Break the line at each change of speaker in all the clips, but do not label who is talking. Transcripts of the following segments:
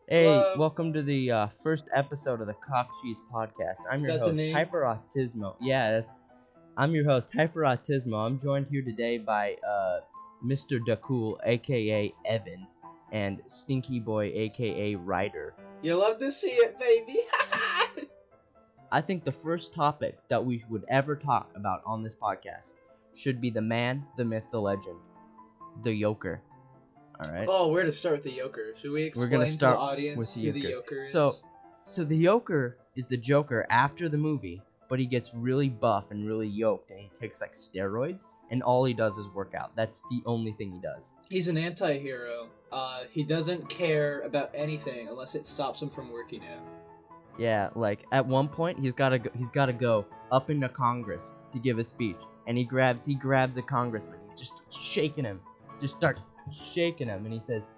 Hey,
Hello.
welcome to the first episode of the Cock Cheese Podcast. I'm
Is
your
that the
host,
name?
Hyper Autismo. I'm your host, Hyper Autismo. I'm joined here today by Mr. Dacool, aka Evan, and Stinky Boy, aka Ryder.
You love to see it, baby.
I think the first topic that we would ever talk about on this podcast should be the man, the myth, the legend, the Joker. All right.
Oh, where to start with the Joker? Should we
We're
explain
gonna
to the
start
audience
with
who
the
the
Joker.
Joker is?
So the Joker is the Joker after the movie, but he gets really buff and really yoked, and he takes like steroids, and all he does is work out. That's the only thing he does.
He's an anti-hero. He doesn't care about anything unless it stops him from working out.
Yeah, like at one point he's gotta go up into Congress to give a speech, and he grabs a congressman, he just shaking him, just starts shaking him, and he says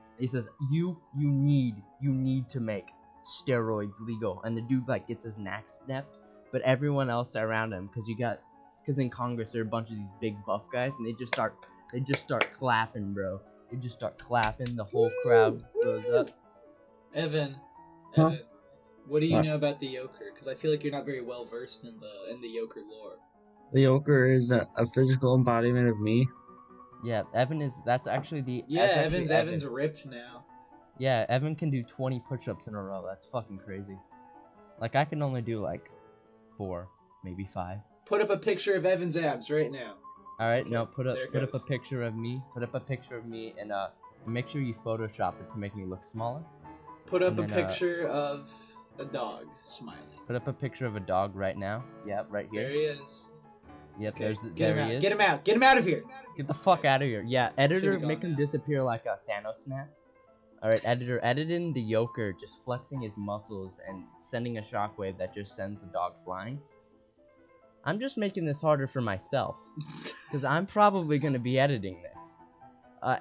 you need to make steroids legal, and the dude like gets his neck snapped, but everyone else around him, because in Congress there are a bunch of these big buff guys, and they just start clapping, bro. They just start clapping, the whole crowd goes up.
Evan,
Huh?
Evan, what do you
What?
know about the Joker? Because I feel like you're not very well versed in the Joker lore.
The Joker is a physical embodiment of me.
Yeah, that's actually
Yeah,
that's actually
Evan's ripped now.
Yeah, Evan can do 20 push-ups in a row. That's fucking crazy. Like, I can only do, like, 4, maybe 5.
Put up a picture of Evan's abs right now.
Alright,
Okay,
no, put up
there it
a
goes.
picture of me. Put up a picture of me, and make sure you Photoshop it to make me look smaller.
Put up
And
a
then,
picture of a dog smiling.
Put up a picture of a dog right now. Yep, right
There
here.
he is.
Yep,
Okay,
there
get him
he
out.
is.
Get him out. Get him out of here.
Get the fuck out of here. Yeah, editor,
Should've gone
make him
now.
disappear like a Thanos snap. Alright, editor, edit in the Joker just flexing his muscles and sending a shockwave that just sends the dog flying. I'm just making this harder for myself, because I'm probably going to be editing this.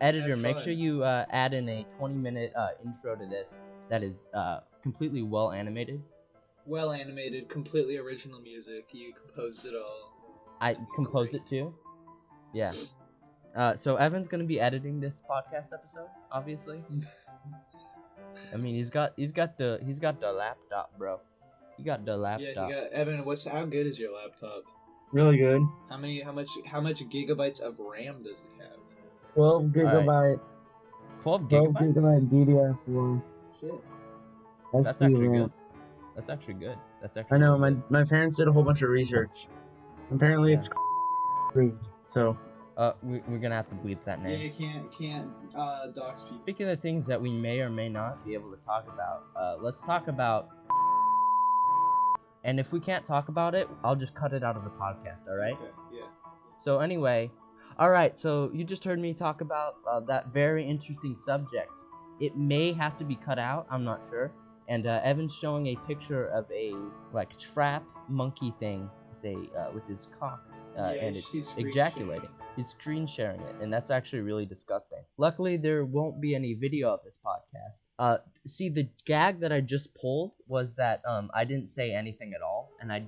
Editor,
Have
make
fun.
sure you add in a 20-minute intro to this that is completely well animated.
Well animated, completely original music. You composed it all.
I
That'd be
composed
great.
it too. Yeah. So Evan's gonna be editing this podcast episode, obviously. I mean, he's got the laptop, bro. He got the
Yeah,
laptop.
you got Evan. How good is your laptop?
Really good.
How much gigabytes of RAM does it have?
12 gigabyte,
12
12
gigabytes.
gigabyte DDR4.
Shit.
That's
SD
actually
RAM.
good. That's actually good. That's actually.
I know,
really
my parents did a whole bunch of research. Apparently
Yeah.
it's approved, so.
We're gonna have to bleep that
Yeah,
name.
you can't dox people.
Speaking of things that we may or may not be able to talk about, let's talk about. And if we can't talk about it, I'll just cut it out of the podcast. All right.
Okay, yeah.
So anyway, alright, so you just heard me talk about that very interesting subject. It may have to be cut out, I'm not sure. And Evan's showing a picture of a like trap monkey thing with his cock,
Yeah,
and
she's
it's
screen
ejaculating.
sharing.
He's screen sharing it, and that's actually really disgusting. Luckily, there won't be any video of this podcast. See, the gag that I just pulled was that I didn't say anything at all, and I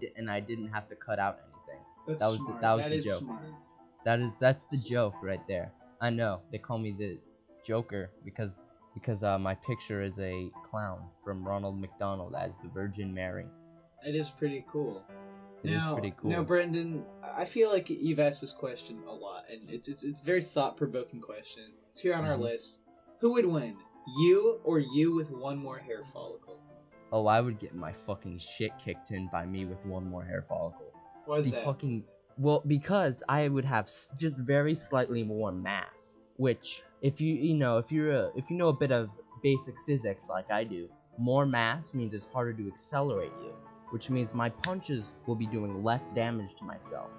didn't have to cut out anything.
That's
That was
smart.
that was
That
the
is
joke.
smart.
That's the joke right there. I know they call me the Joker because my picture is a clown from Ronald McDonald as the Virgin Mary.
That is pretty cool.
It is pretty cool.
Now, Brendan, I feel like you've asked this question a lot, and it's a very thought-provoking question. It's here on our
Mhm.
list. Who would win, you or you with one more hair follicle?
Oh, I would get my fucking shit kicked in by me with one more hair follicle.
Why is
The
that?
fucking because I would have just very slightly more mass. Which, if you know a bit of basic physics like I do, more mass means it's harder to accelerate you, which means my punches will be doing less damage to myself.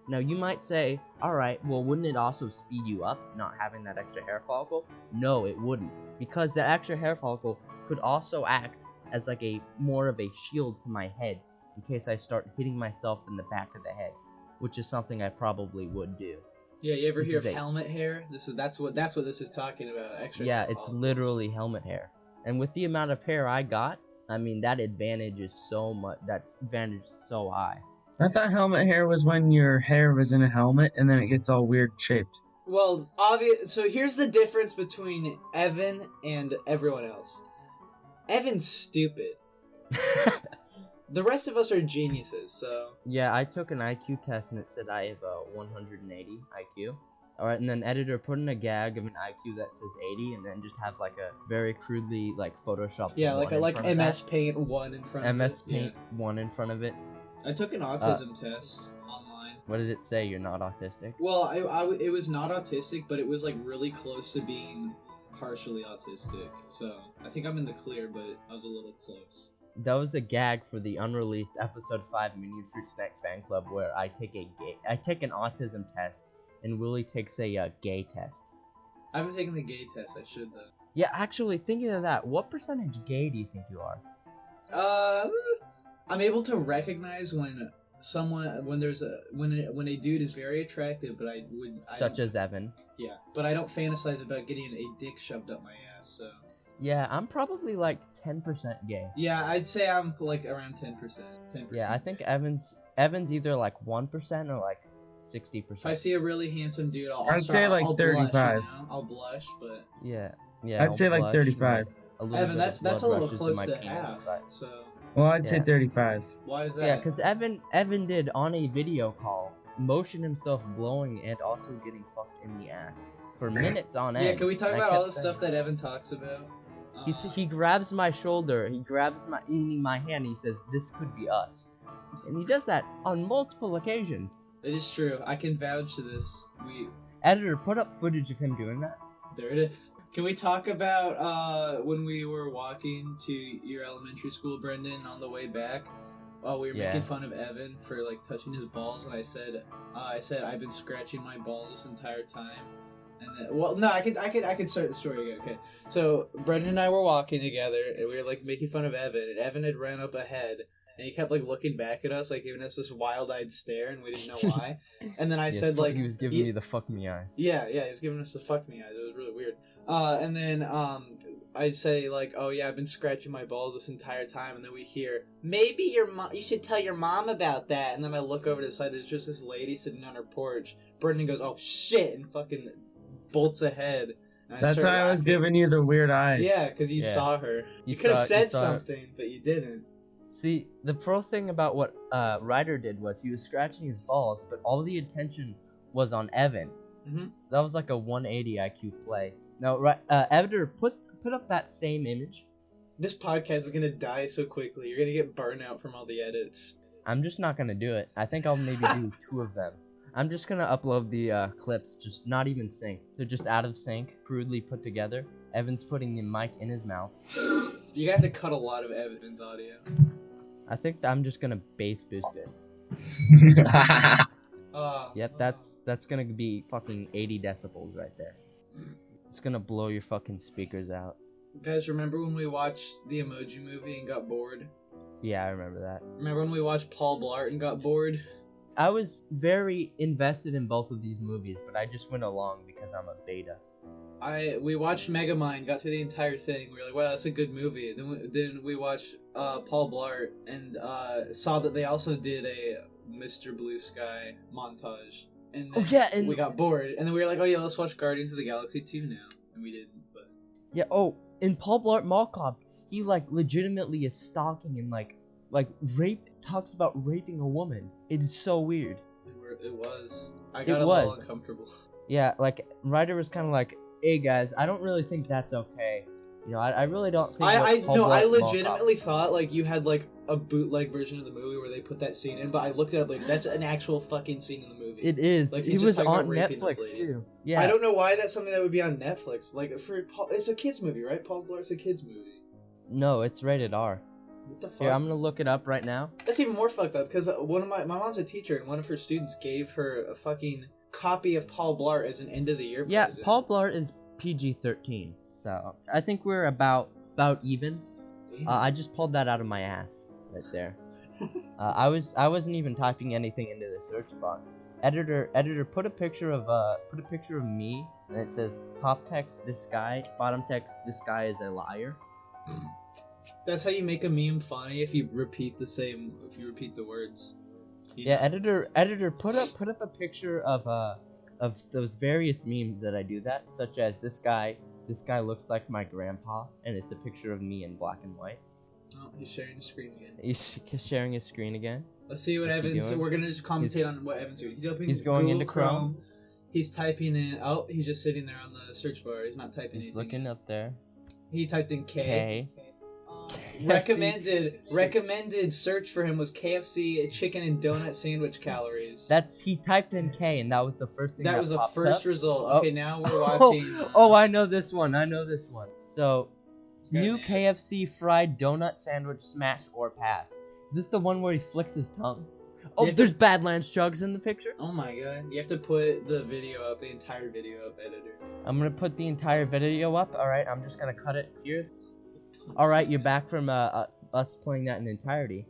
Now you might say, alright, well wouldn't it also speed you up, not having that extra hair follicle? No, it wouldn't, because that extra hair follicle could also act as like a more of a shield to my head, in case I start hitting myself in the back of the head, which is something I probably would do.
Yeah, you ever
This
hear
is
of
a-
helmet hair? That's what this is talking about. Extra
Yeah,
hair
it's
follicles.
literally helmet hair. And with the amount of hair I got, I mean, that advantage is so much, that's advantage is so high.
I thought helmet hair was when your hair was in a helmet and then it gets all weird shaped.
Well, so here's the difference between Evan and everyone else. Evan's stupid. The rest of us are geniuses, so...
Yeah, I took an IQ test and it said I have a 180 IQ. Alright, and then editor, put in a gag of an IQ that says 80, and then just have like a very crudely like Photoshop.
Yeah,
one
like
in front of
MS Paint 1 in front of it.
MS Paint
Yeah.
1 in front of it.
I took an autism test online.
What did it say? You're not autistic?
Well, it was not autistic, but it was like really close to being partially autistic. So I think I'm in the clear, but I was a little close.
That was a gag for the unreleased episode 5 Minion Fruit Snack Fan Club, where I take an autism test, and Willie takes a gay test.
I haven't taken the gay test. I should though.
Yeah, actually, thinking of that, what percentage gay do you think you are?
I'm able to recognize when a dude is very attractive, but
Such as Evan.
Yeah, but I don't fantasize about getting a dick shoved up my ass. So
Yeah, I'm probably like 10% gay.
yeah, I'd say I'm like around 10%. 10%.
Yeah, I think Evan's either like 1% or like 60%.
If I see a really handsome dude,
I'd say like
I'll
35.
Blush, you know? I'll blush, but
Yeah.
I'd
I'll
say like
blush,
35.
a little
Evan,
bit
that's
of
a
blood
little
rushes
close
my
to
penis,
half.
but-
So
Well, I'd say
Yeah.
35.
why is that?
Yeah, because Evan did on a video call motion himself blowing and also getting fucked in the ass for minutes on end.
Yeah, can we talk
I
about all
kept
the
saying-
stuff that Evan talks about?
He grabs my shoulder, he grabs my hand, and he says, "This could be us," and he does that on multiple occasions.
It is true. I can vouch to this.
Editor, put up footage of him doing that.
There it is. Can we talk about when we were walking to your elementary school, Brendan, on the way back? We were
Yeah.
making fun of Evan for like touching his balls, and I said I've been scratching my balls this entire time. And then, well, no, I could start the story again. Okay, so Brendan and I were walking together, and we were like making fun of Evan, and Evan had ran up ahead, and he kept like looking back at us, like giving us this wild-eyed stare, and we didn't know why. And then I said like
he was giving me the fuck me eyes.
yeah, he was giving us the fuck me eyes. It was really weird. And then I say like, oh yeah, I've been scratching my balls this entire time, and then we hear maybe you should tell your mom about that. And then I look over to the side. There's just this lady sitting on her porch. Brendan goes, oh shit, and fucking bolts ahead. And
That's
start
why I was
laughing.
giving you the weird eyes.
Yeah, because you
Yeah.
saw her. You
You
could have
saw-
said
you saw-
something, but you didn't.
See, the pro thing about what Ryder did was he was scratching his balls, but all the attention was on Evan.
Mhm.
That was like a 180 IQ play. Now, editor, put up that same image.
This podcast is gonna die so quickly. You're gonna get burnout from all the edits.
I'm just not gonna do it. I think I'll maybe do 2 of them. I'm just gonna upload the clips, just not even sync. They're just out of sync, crudely put together. Evan's putting the mic in his mouth.
You have to cut a lot of Evan's audio.
I think I'm just gonna bass boost it. Yep, that's gonna be fucking 80 decibels right there. It's gonna blow your fucking speakers out.
Guys, remember when we watched the Emoji Movie and got bored?
Yeah, I remember that.
Remember when we watched Paul Blart and got bored?
I was very invested in both of these movies, but I just went along because I'm a beta.
We watched Megamind, got through the entire thing. We were like, wow, that's a good movie. Then we watched Paul Blart and saw that they also did a Mr. Blue Sky montage. And then
and
we got bored. And then we were like, oh yeah, let's watch Guardians of the Galaxy 2 now. And we didn't, but...
yeah. Oh, in Paul Blart Mall Cop, he like legitimately is stalking and like talks about raping a woman. It is so weird.
It was. I got a
was.
little uncomfortable.
Yeah, like Ryder was kind of like, "Hey guys, I don't really think that's okay." You know, I really don't think.
I
what Paul Blart
I
Mall Cop-
legitimately thought like you had like a bootleg version of the movie where they put that scene in, but I looked it up like that's an actual fucking scene in the movie.
It is.
Like,
He
he's
was
just talking
on
about raping this
Netflix
lady.
too. Yeah.
I don't know why that's something that would be on Netflix. Like for Paul, it's a kids movie, right? Paul Blart's a kids movie.
No, it's rated R.
What the fuck?
Here, I'm gonna look it up right now.
That's even more fucked up because one of my mom's a teacher and one of her students gave her a fucking copy of Paul Blart as an end of the year
Yeah,
present.
Paul Blart is PG-13, so I think we're about even.
Damn.
I just pulled that out of my ass right there. I wasn't even typing anything into the search bar. Editor, put a picture of me, and it says top text this guy, bottom text this guy is a liar.
That's how you make a meme funny if you repeat the words. You
Yeah,
know?
editor, put up a picture of those various memes that I do that, such as this guy this guy looks like my grandpa, and it's a picture of me in black and white.
Oh, he's sharing the screen again.
He's sharing his screen again.
Let's see what
What's he
Evan's.
doing?
We're gonna just commentate on what Evan's doing. He's opening.
He's going
Google
into Chrome.
He's typing in. Oh, he's just sitting there on the search bar. He's not typing.
He's
anything
looking
in.
up there.
He typed in K.
KFC.
Recommended search for him was KFC chicken and donut sandwich calories.
He typed in K, and that was the first thing
That was the
popped
first
up.
result.
Oh.
Okay, now we're watching.
Oh, I know this one. So,
Good
new
name.
KFC fried donut sandwich smash or pass. Is this the one where he flicks his tongue? Oh,
have to-
there's Badlands Chugs in the picture.
Oh my god! You have to put the video up, the entire video up, editor.
I'm gonna put the entire video up. All right, I'm just gonna cut it here. All right, you're back from us playing that in entirety.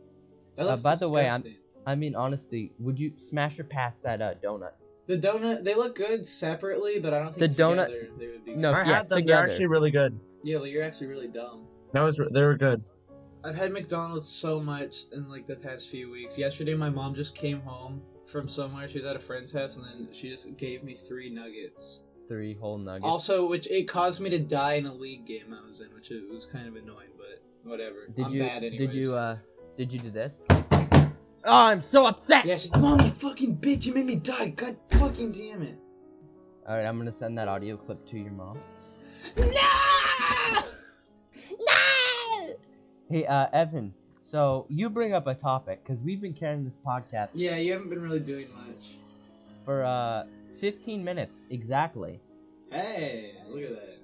That looks
by the way,
disgusting.
I mean, honestly, would you smash or pass that donut?
The donut, they look good separately, but I don't think
The donut-
together they would be
No,
good.
I
yeah,
had them. They're
together.
actually really good.
Yeah, well, you're actually really dumb.
They were good.
I've had McDonald's so much in like the past few weeks. Yesterday, my mom just came home from somewhere. She was at a friend's house, and then she just gave me 3 nuggets.
3 whole nuggets.
Also, which it caused me to die in a league game I was in, which it was kind of annoying, but whatever. I'm bad anyways.
Did you do this? Oh, I'm so upset.
Yeah, she said, Mom, you fucking bitch, you made me die. God fucking damn it.
All right, I'm gonna send that audio clip to your mom.
No!
Hey, Evan. So you bring up a topic because we've been carrying this podcast
Yeah, you haven't been really doing much.
for 15 minutes exactly.
Hey, look at that.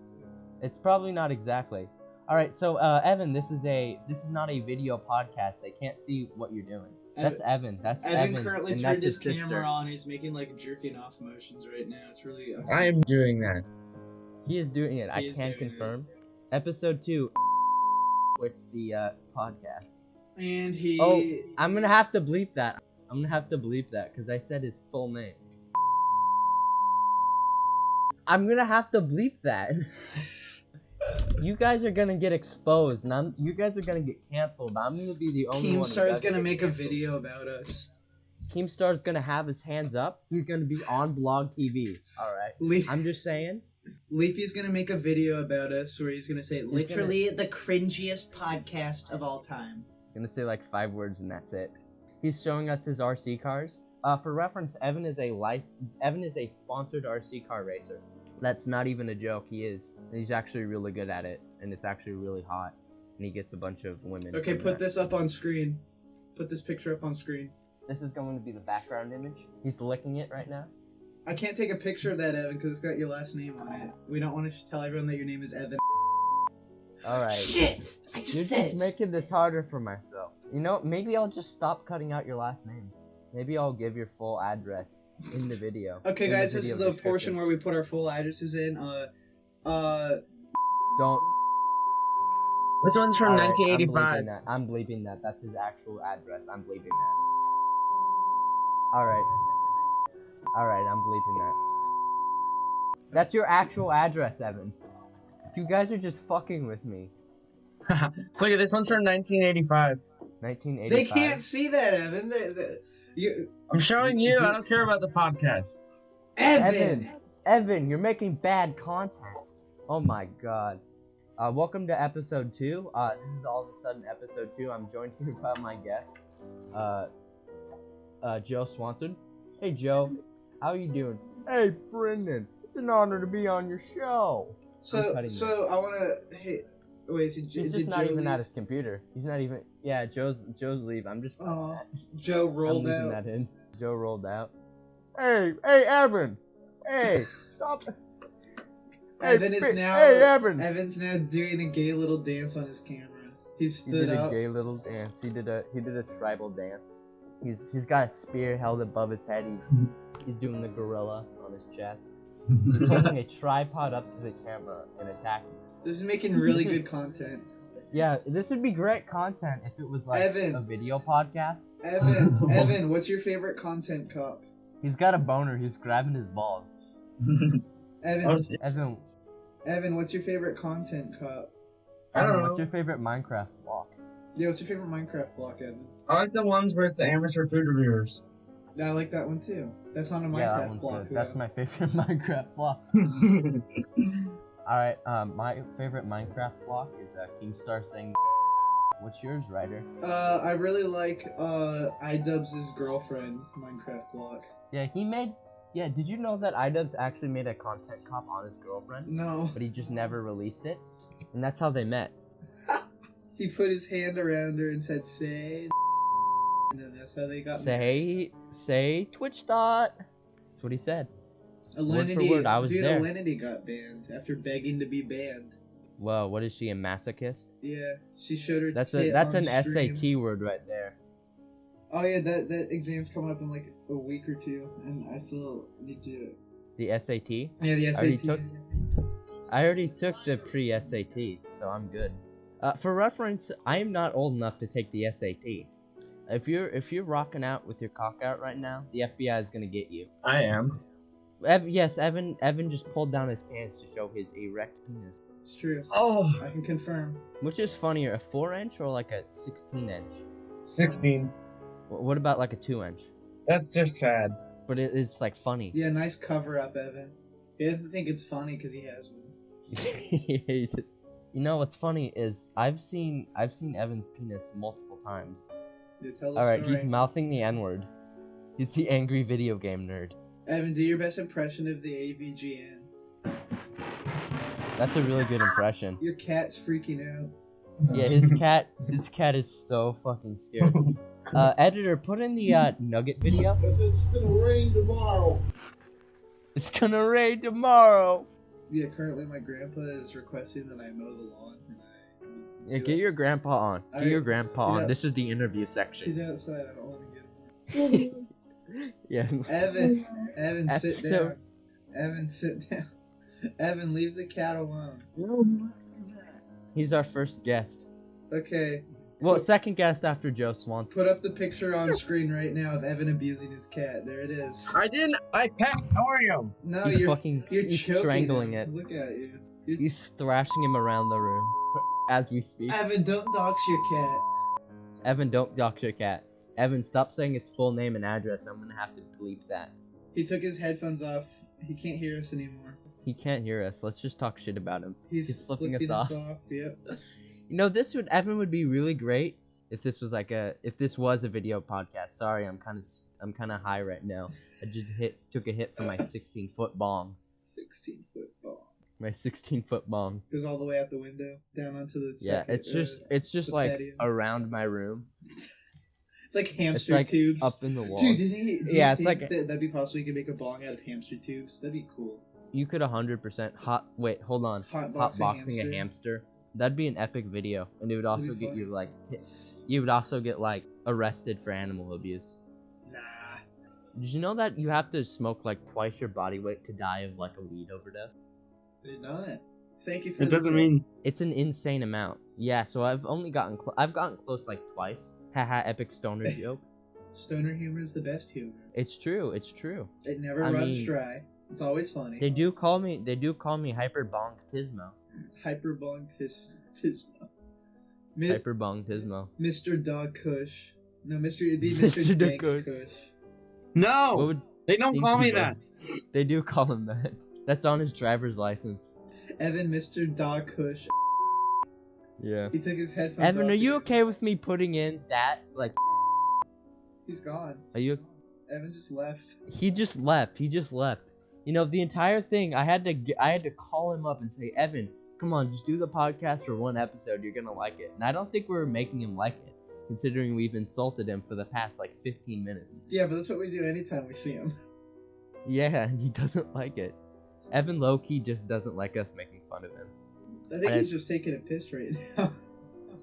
It's probably not exactly. All right, so Evan, this is not a video podcast. They can't see what you're doing. That's Evan. That's Evan.
Evan currently
and
turned
that's
his
sister.
camera on. He's making like jerking off motions right now. It's really.
I am doing that.
He is doing it. I
He is
can
doing it.
confirm. Episode 2. It's the podcast.
And he.
Oh, I'm gonna have to bleep that. I'm gonna have to bleep that because I said his full name. I'm gonna have to bleep that. You guys are gonna get exposed, and you guys are gonna get canceled. I'm gonna be the only one.
Keemstar is gonna make a video about us.
Keemstar's gonna have his hands up. He's gonna be on Blog TV. All right. I'm just saying.
Leafy's gonna make a video about us where he's gonna say literally the cringiest podcast of all time.
He's gonna say like 5 words, and that's it. He's showing us his RC cars. For reference, Evan is a sponsored RC car racer. That's not even a joke. He is. And he's actually really good at it, and it's actually really hot. And he gets a bunch of women.
Okay,
from
put
that.
this up on screen. Put this picture up on screen.
This is going to be the background image. He's licking it right now.
I can't take a picture of that, Evan, because it's got your last name on it. We don't want to tell everyone that your name is Evan.
All right.
Shit! I
You're
just said
just making this harder for myself. You know, maybe I'll just stop cutting out your last names. Maybe I'll give your full address in the video.
Okay,
in the
guys, this
video
is the
description.
portion where we put our full addresses in.
Don't.
This one's from
All right,
1985.
I'm bleeping that. That's his actual address. I'm bleeping that. Alright, I'm bleeping that. That's your actual address, Evan. You guys are just fucking with me.
Look at this one's from 1985.
1985.
they can't see that, Evan.
I'm showing you. I don't care about the podcast.
Evan, you're making bad content. Oh my god. Welcome to episode 2. This is all of a sudden episode 2. I'm joined here by my guest, Joe Swanson. Hey Joe, how you doing? Hey Brendan, it's an honor to be on your show.
So
cutting
I wanna. Hey, wait. Is
He's just not even at his computer. He's not even. Yeah, Joe's leave. I'm just.
Oh, Joe rolled
I'm leaving
out.
that in. Joe rolled out. Hey, Evan. Hey, stop.
Evan is now.
Hey, Evan.
Evan's now doing a gay little dance on his camera. He
He
stood
did a
up.
gay little dance. He did a tribal dance. He's got a spear held above his head. He's doing the gorilla on his chest. He's holding a tripod up to the camera and attacking.
This is making really good content.
Yeah, this would be great content if it was like
Evan.
a video podcast.
Evan, what's your favorite content cop?
He's got a boner. He's grabbing his balls.
Evan,
Evan,
what's your favorite content cop?
I don't
What's
know.
your favorite Minecraft block?
Yeah, what's your favorite Minecraft block, Evan?
I like the ones with the amateur food reviewers.
Yeah, I like that one too. That's not a
Yeah, that
Minecraft
one's
block.
good. That's my favorite Minecraft block. Alright, my favorite Minecraft block is Keemstar saying. What's yours, Ryder?
I really like iDubbbz' girlfriend Minecraft block.
Yeah, he made. Yeah, did you know that iDubbbz actually made a content cop on his girlfriend?
No.
But he just never released it? And that's how they met.
He put his hand around her and said, say, and then that's how they got married.
Say Twitch thought. That's what he said.
Alinity,
Word for word, I was there.
Alinity got banned after begging to be banned.
Whoa, what is she, a masochist?
Yeah, she showed her
That's
tit
an
on stream.
SAT word right there.
Oh yeah, that exam's coming up in like a week or two, and I still need to.
The SAT?
Yeah, the SAT.
I already took the pre-SAT, so I'm good. For reference, I am not old enough to take the SAT. If you're rocking out with your cock out right now, the FBI is gonna get you.
I am.
Yes, Evan just pulled down his pants to show his erect penis.
It's true.
Oh,
I can confirm.
Which is funnier, a 4-inch or like a 16-inch?
16.
What about like a 2-inch?
That's just sad.
But it is like funny.
Yeah, nice cover up, Evan. He doesn't think it's funny because he has one.
You know what's funny is I've seen Evan's penis multiple times.
Yeah, tell the
Alright,
story.
he's mouthing the N-word. He's the angry video game nerd.
Evan, do your best impression of the AVGN.
That's a really good impression.
Your cat's freaking out.
Yeah, his cat is so fucking scared. Editor, put in the nugget video.
It's gonna rain tomorrow.
It's gonna rain tomorrow.
Yeah, currently my grandpa is requesting that I mow the lawn.
Yeah, get your grandpa on. Get your grandpa on.
Yes.
This is the interview section.
He's outside. I don't want to get him.
Yeah.
Evan, sit
So-
down. Evan, sit down. Evan, leave the cat alone.
He's our first guest.
Okay,
Well, second guest after Joe Swanson.
put up the picture on screen right now of Evan abusing his cat. There it is.
I didn't. I pet Oreo.
No,
He's
you're
fucking
you're choking
strangling
him.
it.
Look at you.
He's thrashing him around the room as we speak.
Evan, don't dox your cat.
Evan, don't dox your cat. Evan, stop saying its full name and address. I'm gonna have to bleep that.
He took his headphones off. He can't hear us anymore.
He can't hear us. Let's just talk shit about him.
He's
flipping
flipping
us
us
off.
off. Yep.
You know, Evan would be really great if this was a video podcast. Sorry, I'm kind of high right now. I just took a hit from my 16-foot bong.
16-foot ball.
My 16-foot bong.
Goes all the way out the window, down onto the.
Yeah,
second,
it's just
the
like
patio.
around my room.
It's like hamster
It's like
tubes.
up in the wall.
Dude, do
Yeah,
you
it's
think
like-
that'd be possible you could make a bong out of hamster tubes? That'd be cool.
You could 100% hold on.
Hotboxing
Hotboxing a hamster. That'd be an epic video, and it would also
That'd be
get
fun.
you like, you would also get like arrested for animal abuse.
Nah.
Did you know that you have to smoke like twice your body weight to die of like a weed overdose?
Did not. Thank you for
It doesn't mean.
It's an insane amount. Yeah, so I've only gotten I've gotten close like twice. Haha, epic stoner joke. Stoner
humor is the best humor.
It's true. It's true.
It never
I
runs
mean-
dry. It's always funny.
They do call me Hyper Bonk Tismo.
Hyper bong Tismo.
Hyper Bonk Tismo.
Mr. Dog Kush. No, it'd be
Mr.
Mr. Dank
Kush.
Kush.
What
No,
would
they don't call
Stinky
me
Bug-
that.
They do call him that. That's on his driver's license.
Evan, Mr. Dog Kush.
Yeah.
He took his headphones
Evan,
off.
are you okay with me putting in that? Like,
He's gone.
are you?
Evan just left.
He just left. You know, the entire thing. I had to call him up and say, Evan, come on, just do the podcast for one episode. You're gonna like it. And I don't think we're making him like it, considering we've insulted him for the past like 15 minutes.
Yeah, but that's what we do anytime we see him.
Yeah, and he doesn't like it. Evan low-key just doesn't like us making fun of him.
I think he's just taking a piss right now.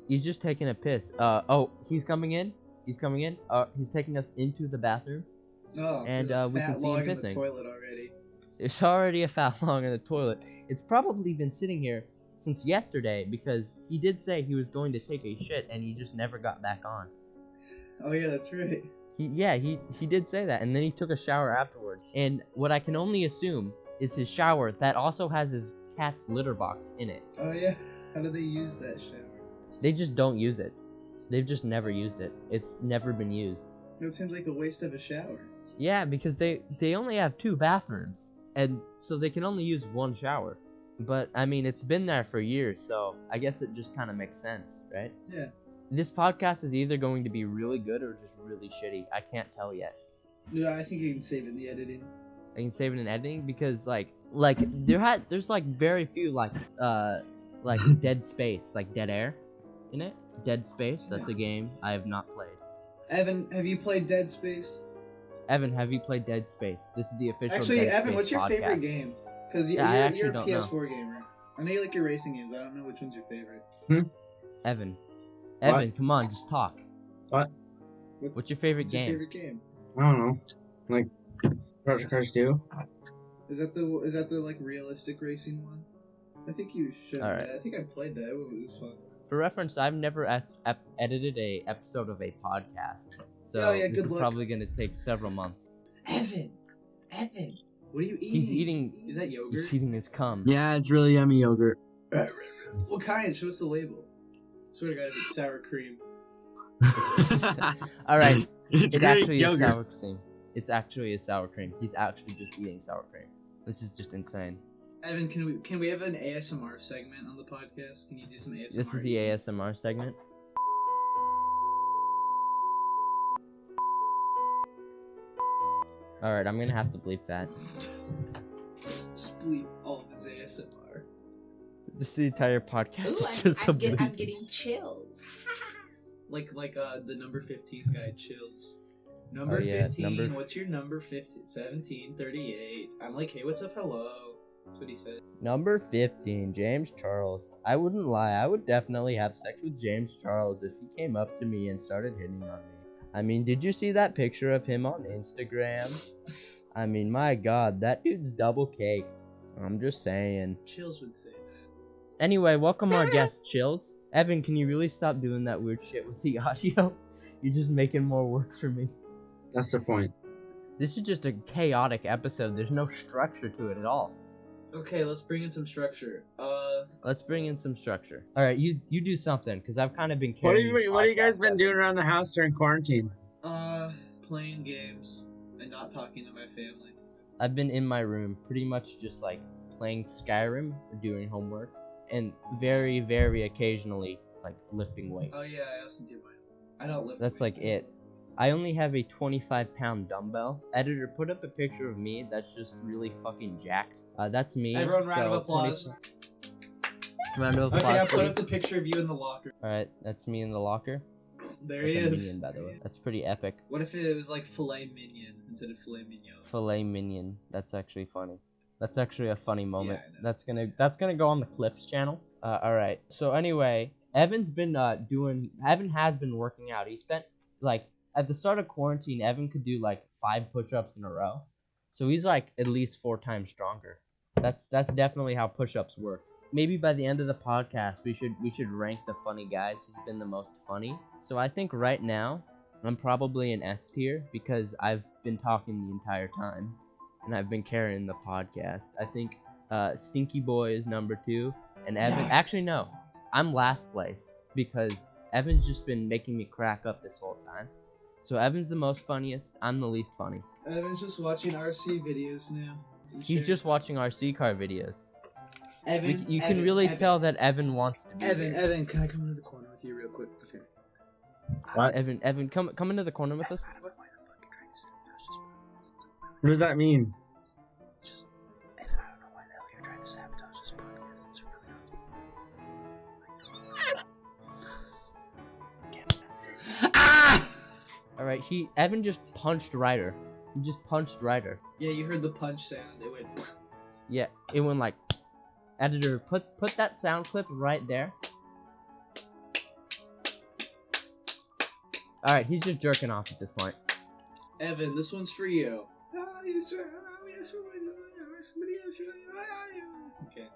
He's just taking a piss. He's coming in. He's taking us into the bathroom.
Oh,
And,
there's a
we can
fat
see him
log in the
pissing.
toilet already.
There's already a fat log in the toilet. It's probably been sitting here since yesterday because he did say he was going to take a shit and he just never got back on.
Oh yeah, that's right.
He did say that, and then he took a shower afterwards. And what I can only assume is his shower that also has his cat's litter box in it.
Oh yeah. How do they use that shower?
They just don't use it. They've just never used it. It's never been used.
That seems like a waste of a shower.
Yeah, because they only have 2 bathrooms, and so they can only use one shower. But I mean, it's been there for years, so I guess it just kind of makes sense, right?
Yeah.
This podcast is either going to be really good or just really shitty. I can't tell yet.
Yeah, I think you can save it in the editing.
I can save it in editing because like there's like very few like dead space, like dead air in it. Dead Space, that's a game I have not played.
Evan, have you played Dead Space?
Evan, have you played Dead Space? This is the official
Actually,
Dead
Evan,
Space
what's your
podcast.
favorite game? Because
Yeah, I
you're a
actually don't
PS4 gamer. I know you like your racing games. I don't know which one's your favorite.
Evan,
What?
come on, just talk.
What?
What's your favorite
What's
game?
your favorite game?
I don't know. Like Project Cars 2?
Is that the like realistic racing one? I think you should.
Alright.
I think I played that. It was fun.
For reference, I've never edited a episode of a podcast, so
Oh, yeah,
this
good
is
luck.
probably gonna take several months.
Evan, what are you eating?
He's eating.
Is that yogurt?
He's eating his cum.
Yeah, it's really yummy yogurt.
What kind? Show us the label. I swear to God, it's sour cream.
All right,
It's
it
great
actually is
yogurt.
sour cream. It's actually a sour cream. He's actually just eating sour cream. This is just insane.
Evan, can we have an ASMR segment on the podcast? Can you do some ASMR?
This is the ASMR segment. All right, I'm gonna have to bleep that.
Just bleep all of his ASMR.
This is the entire podcast. Is just a bleep.
I'm getting chills. like the number 15 guy chills. Number
Oh, yeah,
15. What's your number 15? 17, 38. I'm like, hey, what's up? Hello. That's what he said.
Number 15, James Charles. I wouldn't lie, I would definitely have sex with James Charles if he came up to me and started hitting on me. I mean, did you see that picture of him on Instagram? I mean, my god, that dude's double caked. I'm just saying.
Chills would say that.
Anyway, welcome our guest, Chills. Evan, can you really stop doing that weird shit with the audio? You're just making more work for me.
That's the point.
This is just a chaotic episode. There's no structure to it at all.
Okay, let's bring in some structure.
Let's bring in some structure. All right, you do something because I've kind of been
What
carrying.
have you guys been doing around the house during quarantine?
Playing games and not talking to my family.
I've been in my room, pretty much just like playing Skyrim or doing homework, and very, very occasionally like lifting weights.
Oh yeah, I also do mine. I don't lift
That's
weights.
like it. I only have a 25-pound dumbbell. Editor, put up a picture of me that's just really fucking jacked. That's me.
Everyone, round of
so
applause.
Round of applause.
Okay, I'll put
please.
up the picture of you in the locker.
Alright, that's me in the locker.
There
That's
he
a
is.
minion, by the way. That's pretty epic.
What if it was like filet mignon instead of filet mignon?
Filet minion. That's actually funny. That's actually a funny moment.
Yeah, I know.
That's gonna go on the Clips channel. Alright. So anyway, Evan has been working out. He sent like at the start of quarantine, Evan could do like 5 push-ups in a row. So he's like at least 4 times stronger. That's definitely how push-ups work. Maybe by the end of the podcast, we should rank the funny guys who's been the most funny. So I think right now I'm probably in S tier because I've been talking the entire time and I've been carrying the podcast. I think Stinky Boy is number 2 and Evan.
Yes.
Actually no, I'm last place because Evan's just been making me crack up this whole time. So Evan's the most funniest. I'm the least funny.
Evan's just watching RC videos now.
He's just watching RC car videos.
Evan.
You can really tell that Evan wants to be here.
Evan, can I come into the corner with you real quick? Okay.
What?
Evan, come into the corner with us.
What does that mean?
Evan, I don't know why the hell you're trying to sabotage this podcast. It's really Ah!
All right, Evan just punched Ryder. He just punched Ryder.
Yeah, you heard the punch sound. It went.
Yeah, it went like. Editor, put that sound clip right there. All right, he's just jerking off at this point.
Evan, this one's for you. Okay.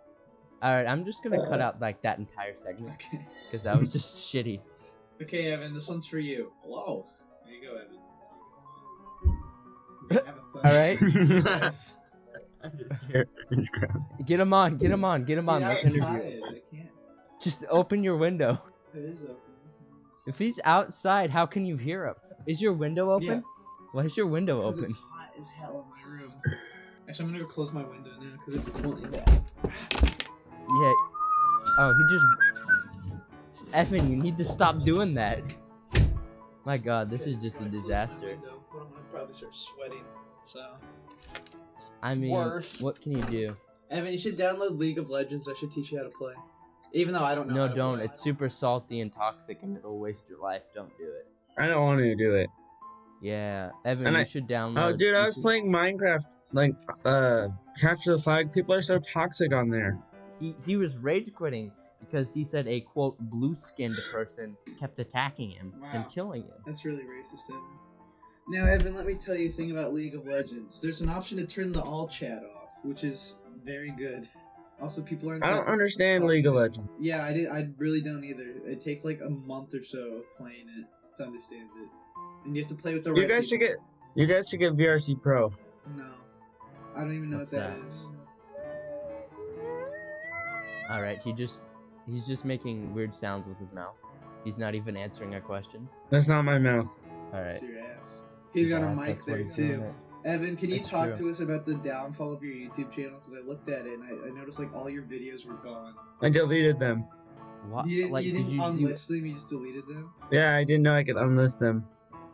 All right, I'm just gonna cut out like that entire segment
Okay.
because that was just shitty.
Okay, Evan, this one's for you. Hello. There you go, Evan. Have a thumb.
All right,
Yes.
I'm just here.
get him on.
Be
Let's interview.
outside. I can't.
Just open your window.
It is open.
If he's outside, how can you hear him? Is your window open?
Yeah.
Why is your window
'Cause
open?
it's hot as hell in my room. Actually, I'm gonna go close my window now because it's cold in there.
Yeah. Oh, he just. Evan, you need to stop doing that. My God, this is just a disaster.
But I'm gonna probably start sweating. So.
I mean,
Worth.
what can you do?
Evan, you should download League of Legends. I should teach you how to play. Even though I don't know.
No,
how to
don't.
play.
It's super salty and toxic, and it'll waste your life. Don't do it.
I don't want to do it.
Yeah, Evan,
And
you
I-
should download.
Oh, dude,
you
I was
should-
playing Minecraft, like, Capture the Flag. People are so toxic on there.
He was rage quitting because he said a quote blue-skinned person kept attacking him
Wow.
and killing him.
That's really racist, Evan. Now, Evan, let me tell you a thing about League of Legends. There's an option to turn the all chat off, which is very good. Also, people aren't.
I don't
that
understand League of
toxic.
Legends.
Yeah, I really don't either. It takes like a month or so of playing it to understand it, and you have to play with the.
You
right
guys should
people.
get VRC Pro.
No, I don't even know
What's
what that
that?
is.
All right, he's just making weird sounds with his mouth. He's not even answering our questions.
That's not my mouth.
All right.
To your ass. He's got a
Yes,
mic
that's what
there
he's doing
too.
it.
Evan, can you
That's
talk
true.
to us about the downfall of your YouTube channel? Because I looked at it and I noticed like all your videos were gone.
I deleted them.
What?
You
like,
didn't
did you do?
unlist them, you just deleted them?
Yeah, I didn't know I could unlist them.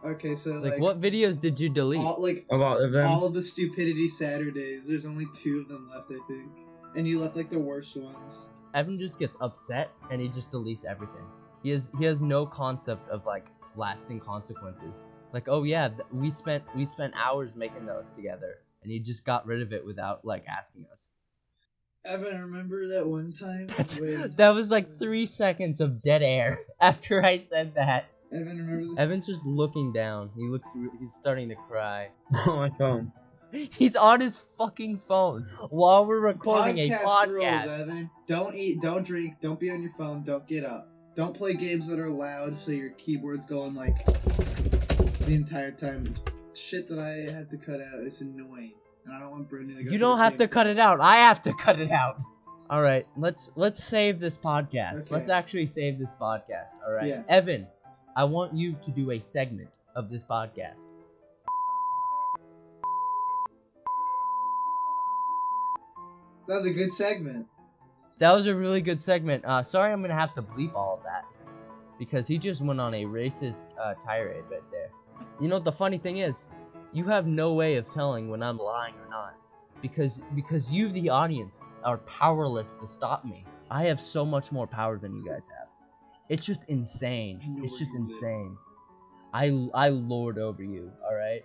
Okay, so
Like, what videos did you delete?
A lot of them.
all of the Stupidity Saturdays, there's only 2 of them left, I think. And you left like the worst ones.
Evan just gets upset and he just deletes everything. He has no concept of like lasting consequences. Like, oh yeah, we spent hours making those together, and he just got rid of it without like asking us.
Evan, remember that one time when...
That was like 3 seconds of dead air after I said that.
Evan, remember the...
Evan's just looking down. He's starting to cry.
on my phone.
He's on his fucking phone while we're recording a
Podcast
podcast.
rules, Evan. Don't eat, don't drink, don't be on your phone, don't get up. Don't play games that are loud so your keyboard's going like the entire time. It's shit that I have to cut out. It's annoying. And I don't want Brendan to go
You
through
don't
the
have
same
to
thing.
cut it out. I have to cut it out. All right, let's save this podcast.
Okay.
Let's actually save this podcast. All right,
Yeah.
Evan, I want you to do a segment of this podcast.
That was a good segment.
That was a really good segment. Sorry, I'm gonna have to bleep all of that because he just went on a racist tirade right there. You know what the funny thing is? You have no way of telling when I'm lying or not because you, the audience, are powerless to stop me. I have so much more power than you guys have. It's just
I
insane.
know
It's
where
just
you live.
insane. I lord over you. All right.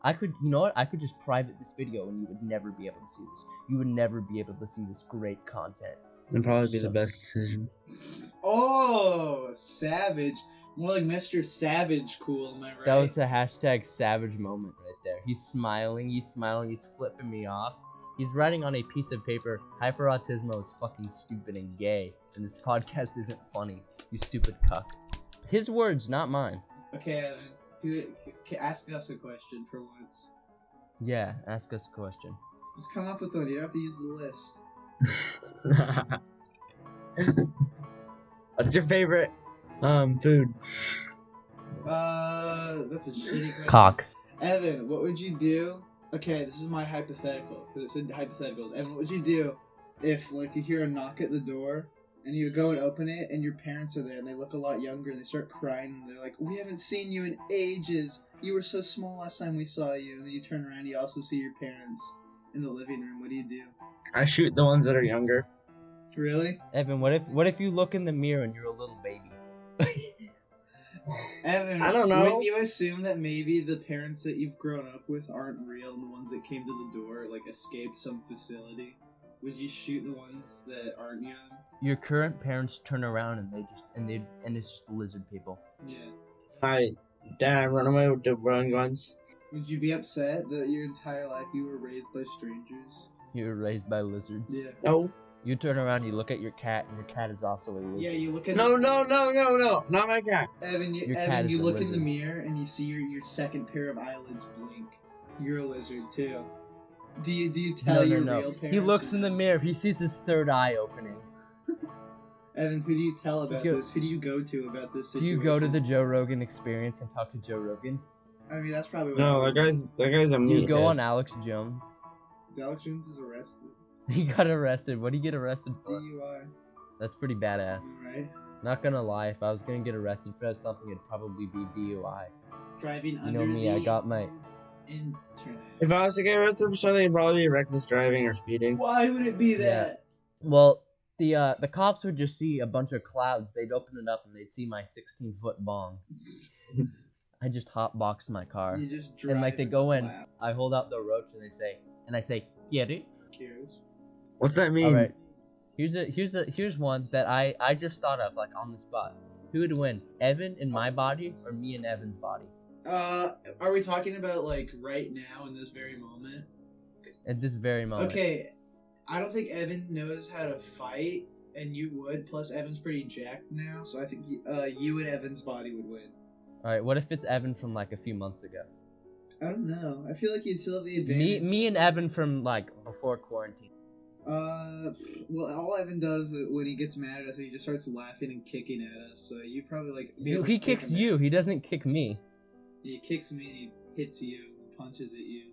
I could, you know what? I could just private this video and you would never be able to see this. You would never be able to see this great content.
It'd probably be
So
the best decision.
Oh, savage. More like Mr. Savage cool, am I right?
That was the hashtag savage moment right there. He's smiling, he's flipping me off. He's writing on a piece of paper, Hyperautismo is fucking stupid and gay, and this podcast isn't funny, you stupid cuck. His words, not mine.
Okay, Evan. Ask us a question for once.
Yeah, ask us a question.
Just come up with one. You don't have to use the list.
What's your favorite food?
That's a shitty question.
Cock.
Evan, what would you do? Okay, this is my hypothetical, because it said hypotheticals. Evan, what would you do if, like, you hear a knock at the door, and you go and open it, and your parents are there, and they look a lot younger, and they start crying, and they're like, we haven't seen you in ages! You were so small last time we saw you. And then you turn around, you also see your parents in the living room. What do?
I shoot the ones that are younger.
Really?
Evan, what if you look in the mirror and you're a little baby?
Evan,
I don't know.
Wouldn't you assume that maybe the parents that you've grown up with aren't real, and the ones that came to the door like escaped some facility? Would you shoot the ones that aren't young?
Your current parents turn around and it's just lizard people.
Yeah.
Dad, run away with the wrong ones.
Would you be upset that your entire life you were raised by strangers?
You were raised by lizards.
Yeah.
No.
You turn around, you look at your cat, and your cat is also a lizard.
Yeah, you look at
No, not my cat.
Evan,
Your cat
Evan,
is
you
a
look in the
lizard.
mirror and you see your second pair of eyelids blink. You're a lizard too. Do you tell your real parents?
He looks
or
in the
no?
mirror. He sees his third eye opening.
Evan, who do you tell about
go-
this? Who do you go to about this
Do
situation?
you go to the Joe Rogan Experience and talk to Joe Rogan?
I mean, that's probably what
No,
I
that guy's a
Do you go
meathead.
on Alex Jones?
Alex Jones is arrested.
He got arrested. What did he get arrested for?
DUI.
That's pretty badass.
Right?
Not gonna lie, if I was gonna get arrested for something, it'd probably be DUI.
Driving
You
under
know me,
the
I got my.
internet.
If I was to get arrested for something, it'd probably be reckless driving or speeding.
Why would it be that?
Well, the cops would just see a bunch of clouds. They'd open it up and they'd see my 16-foot bong. I just hotboxed my car.
You just drive
And like they go in,
clap.
I hold out the roach and I say, ¿Quieres?
Cares?
What's that mean?
All right. Here's one that I just thought of like on the spot. Who would win, Evan in my body or me in Evan's body?
Are we talking about like right now in this very moment?
At this very moment.
Okay, I don't think Evan knows how to fight, and you would. Plus, Evan's pretty jacked now, so I think you and Evan's body would win.
All right. What if it's Evan from like a few months ago?
I don't know. I feel like you'd still have the advantage.
Me and Evan from like before quarantine.
Well, all Evan does when he gets mad at us, he just starts laughing and kicking at us. So you probably like. be able to
He
kick
kicks
him
you. He doesn't kick me.
He kicks me, he hits you, punches at you.